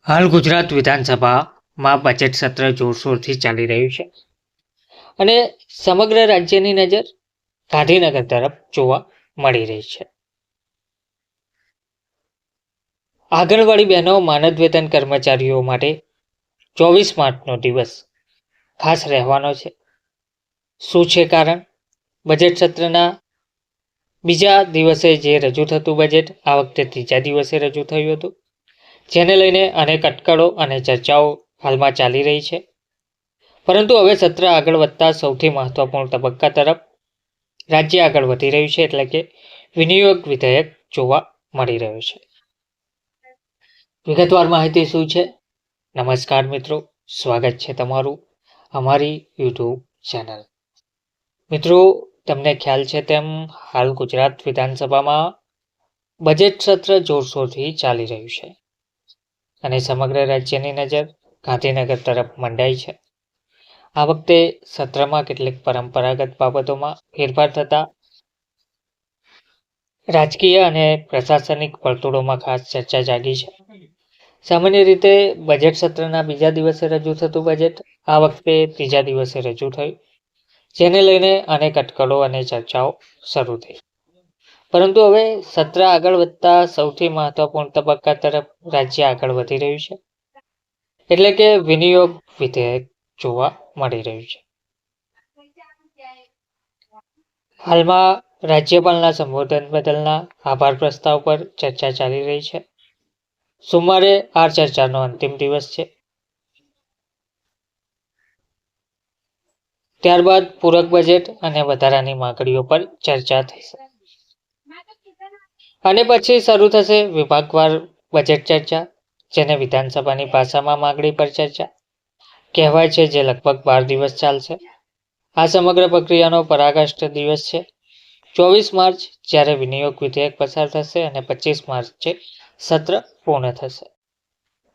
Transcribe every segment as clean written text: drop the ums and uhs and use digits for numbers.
હાલ ગુજરાત વિધાનસભામાં બજેટ સત્ર જોરશોરથી ચાલી રહ્યું છે અને સમગ્ર રાજ્યની નજર ગાંધીનગર તરફ જોવા મળી રહી છે. આંગણવાડી બહેનો માનદ વેતન કર્મચારીઓ માટે 24 માર્ચનો દિવસ ખાસ રહેવાનો છે. શું છે કારણ? બજેટ સત્રના બીજા દિવસે જે રજૂ થતું બજેટ આ વખતે ત્રીજા દિવસે રજૂ થયું હતું, જેને લઈને અનેક અટકળો અને ચર્ચાઓ હાલમાં ચાલી રહી છે. પરંતુ હવે સત્ર આગળ વધતા સૌથી મહત્વપૂર્ણ તબક્કા તરફ રાજ્ય આગળ વધી રહ્યું છે, એટલે કે વિનિયોગ વિધેયક જોવા મળી રહ્યું છે. વિગતવાર માહિતી શું છે? નમસ્કાર મિત્રો, સ્વાગત છે તમારું અમારી યુટ્યુબ ચેનલ. મિત્રો, તમને ખ્યાલ છે તેમ હાલ ગુજરાત વિધાનસભામાં બજેટ સત્ર જોરશોરથી ચાલી રહ્યું છે અને સમગ્ર રાજ્યની નજર ગાંધીનગર તરફ મંડાઈ છે. આ વખતે સત્રમાં કેટલીક પરંપરાગત બાબતોમાં ફેરફાર થતા રાજકીય અને પ્રશાસનિક વર્તુળોમાં ખાસ ચર્ચા જાગી છે. સામાન્ય રીતે બજેટ સત્રના બીજા દિવસે રજૂ થતું બજેટ આ વખતે ત્રીજા દિવસે રજૂ થયું, જેને લઈને અનેક અટકળો અને ચર્ચાઓ શરૂ થઈ. પરંતુ હવે સત્ર આગળ વધતા સૌથી મહત્વપૂર્ણ તબક્કા તરફ રાજ્ય આગળ વધી રહ્યું છે, એટલે કે વિનિયોગ વિધેયક જોવા મળી રહ્યું છે. હાલમાં રાજ્યપાલના સંબોધન બદલના આભાર પ્રસ્તાવ પર ચર્ચા ચાલી રહી છે. સોમવારે આ ચર્ચાનો અંતિમ દિવસ છે. ત્યારબાદ પૂરક બજેટ અને વધારાની માંગણીઓ પર ચર્ચા થશે અને પછી શરૂ થશે વિભાગવાર બજેટ ચર્ચા, જેને વિધાનસભાની ભાષામાં માંગણી પર ચર્ચા કહેવાય છે, જે લગભગ 12 દિવસ ચાલશે. આ સમગ્ર પ્રક્રિયાનો પરાકાષ્ઠ દિવસ છે 24 માર્ચ, જ્યારે વિનિયોગ વિધેયક પસાર થશે અને 25 માર્ચે સત્ર પૂર્ણ થશે.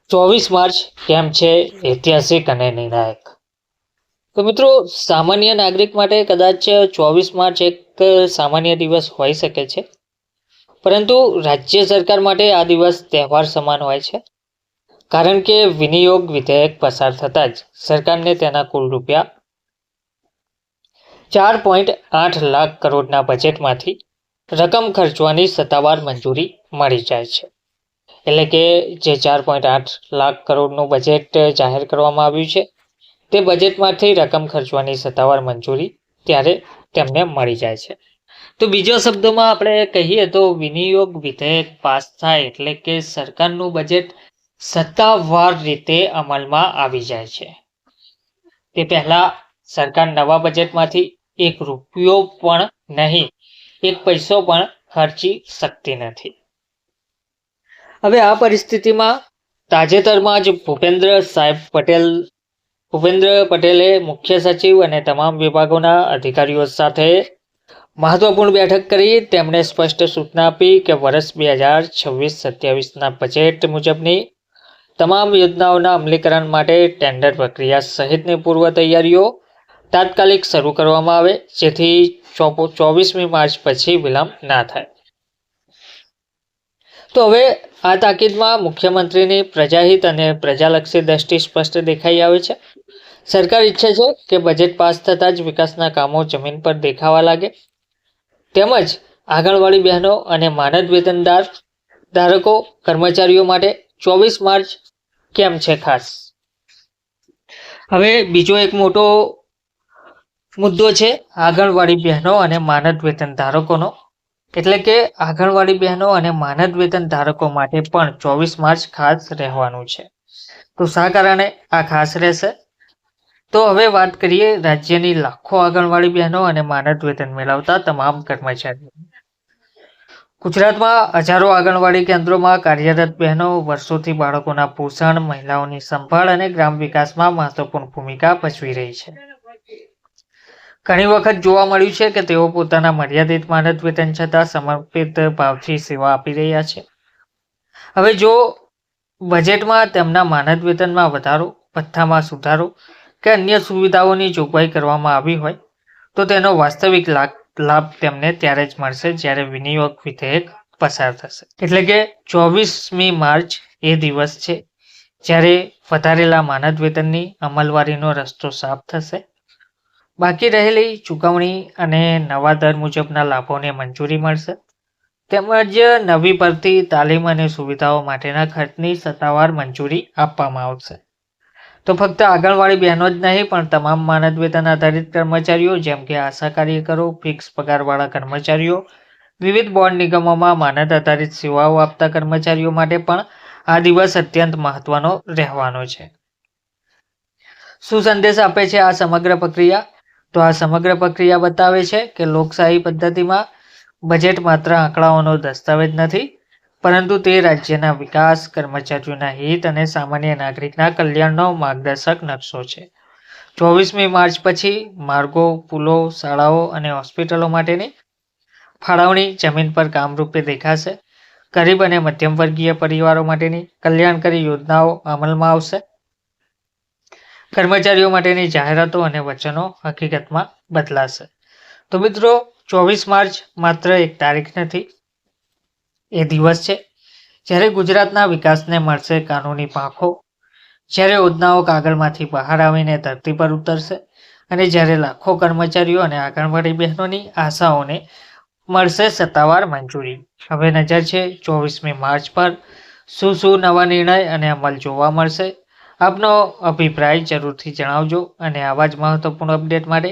24 માર્ચ કેમ છે ઐતિહાસિક અને નિર્ણાયક? તો મિત્રો, સામાન્ય નાગરિક માટે કદાચ 24 માર્ચ એક સામાન્ય દિવસ હોઈ શકે છે, પરંતુ રાજ્ય સરકાર માટે આ દિવસ તહેવાર સમાન હોય છે, કારણ કે વિનિયોગ વિધેયક પસાર થતાં જ સરકારને તેના કુલ રૂપિયા 4.8 લાખ કરોડના બજેટમાંથી રકમ ખર્ચવાની સત્તાવાર મંજૂરી મળી જાય છે. એટલે કે જે 4.8 લાખ કરોડનું બજેટ જાહેર કરવામાં આવ્યું છે, તે બજેટમાંથી રકમ ખર્ચવાની સત્તાવાર મંજૂરી ત્યારે તેમને મળી જાય છે. તો બીજા શબ્દોમાં આપણે કહીએ તો વિનિયોગ વિધેયક પાસ થાય એટલે કે સરકારનું બજેટ સત્તાવાર રીતે અમલમાં આવી જાય છે. તે પહેલા સરકાર નવા બજેટમાંથી એક રૂપિયો પણ નહીં, એક પૈસો પણ ખર્ચી શકતી નથી. હવે આ પરિસ્થિતિમાં તાજેતરમાં જ ભૂપેન્દ્ર પટેલે મુખ્ય સચિવ અને તમામ વિભાગોના અધિકારીઓ સાથે મહત્વપૂર્ણ બેઠક કરી. તેમણે સ્પષ્ટ સૂચના આપી કે વર્ષ 2026-27ના બજેટ મુજબની તમામ યોજનાઓના અમલીકરણ માટે ટેન્ડર પ્રક્રિયા સહિતની પૂર્વ તૈયારીઓ તાત્કાલિક શરૂ કરવામાં આવે, જેથી 24મી માર્ચ પછી વિલંબ ના થાય. તો હવે આ તાકીદમાં મુખ્યમંત્રીની પ્રજાહિત અને પ્રજાલક્ષી દ્રષ્ટિ સ્પષ્ટ દેખાઈ આવે છે. સરકાર ઈચ્છે છે કે બજેટ પાસ થતાં જ વિકાસના કામો જમીન પર દેખાવા લાગે, તેમજ આંગણવાડી બહેનો અને માનદ વેતનદાર ધારકો કર્મચારીઓ માટે 24 માર્ચ કેમ છે ખાસ? હવે બીજો એક મોટો મુદ્દો છે આંગણવાડી બહેનો અને માનદ વેતન ધારકોનો, એટલે કે આંગણવાડી બહેનો અને માનદ વેતન ધારકો માટે પણ 24 માર્ચ ખાસ રહેવાનું છે. તો શા કારણે આ ખાસ રહેશે? તો હવે વાત કરીએ રાજ્યની લાખો આંગણવાડી બહેનો અને માનદ વેતન મેળવતા તમામ કર્મચારીઓ. ગુજરાતમાં હજારો આંગણવાડી કેન્દ્રોમાં કાર્યરત બહેનો વર્ષોથી બાળકોના પોષણ, મહિલાઓની સંભાળ અને ગ્રામ વિકાસમાં મહત્વપૂર્ણ ભૂમિકા ભજવી રહી છે. ઘણી વખત જોવા મળ્યું છે કે તેઓ પોતાના મર્યાદિત માનદ વેતન છતાં સમર્પિત ભાવથી સેવા આપી રહ્યા છે. હવે જો બજેટમાં તેમના માનદ વેતનમાં વધારો, ભથ્થામાં સુધારો કે અન્ય સુવિધાઓની જોગવાઈ કરવામાં આવી હોય, તો તેનો વાસ્તવિક લાભ તેમને ત્યારે જ મળશે જ્યારે વિનિયોગ વિધેયક પસાર થશે. એટલે કે 24મી માર્ચ એ દિવસ છે જ્યારે વધારેલા માનદ વેતનની અમલવારીનો રસ્તો સાફ થશે. બાકી રહેલી ચૂકવણી અને નવા દર મુજબના લાભોને મંજૂરી મળશે. તેમજ નવી ભરતી, તાલીમ અને સુવિધાઓ માટેના ખર્ચની સત્તાવાર મંજૂરી આપવામાં આવશે. તો ફક્ત આંગણવાડી બહેનો જ નહીં પણ તમામ માનદ વેતન આધારિત કર્મચારીઓ જેમ કે આશા કાર્યકરો, ફિક્સ પગારવાળા કર્મચારીઓ, વિવિધ બોર્ડ નિગમોમાં માનદ આધારિત સેવાઓ આપતા કર્મચારીઓ માટે પણ આ દિવસ અત્યંત મહત્વનો રહેવાનો છે. શું સંદેશ આપે છે આ સમગ્ર પ્રક્રિયા? તો આ સમગ્ર પ્રક્રિયા બતાવે છે કે લોકશાહી પદ્ધતિમાં બજેટ માત્ર આંકડાઓનો દસ્તાવેજ નથી, પરંતુ તે રાજ્યના વિકાસ, કર્મચારીઓના હિત અને સામાન્ય નાગરિકના કલ્યાણનો માર્ગદર્શક નકશો છે. 24મી માર્ચ પછી માર્ગો, પુલો, શાળાઓ અને હોસ્પિટલો માટેની ફાળવણી જમીન પર કામરૂપે દેખાશે. ગરીબ અને મધ્યમ વર્ગીય પરિવારો માટેની કલ્યાણકારી યોજનાઓ અમલમાં આવશે. કર્મચારીઓ માટેની જાહેરાતો અને વચનો હકીકતમાં બદલાશે. તો મિત્રો, 24 માર્ચ માત્ર એક તારીખ નથી, એ દિવસ છે જ્યારે ગુજરાતના વિકાસને મળશે કાનૂની પાંખો, જ્યારે યોજનાઓ કાગળમાંથી બહાર આવીને ધરતી પર ઉતરશે અને જ્યારે લાખો કર્મચારીઓ અને આંગણવાડી બહેનોની આશાઓને મળશે સત્તાવાર મંજૂરી. હવે નજર છે 24મી માર્ચ પર. શું નવા નિર્ણય અને અમલ જોવા મળશે? આપનો અભિપ્રાય જરૂરથી જણાવજો અને આવા જ મહત્વપૂર્ણ અપડેટ માટે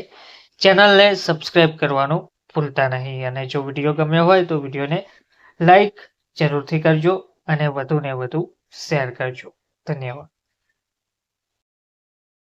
ચેનલને સબસ્ક્રાઈબ કરવાનું ભૂલતા નહીં. અને જો વિડીયો ગમ્યો હોય તો વિડીયોને લાઈક જરૂરથી કરજો અને વધુને વધુ શેર કરજો. ધન્યવાદ.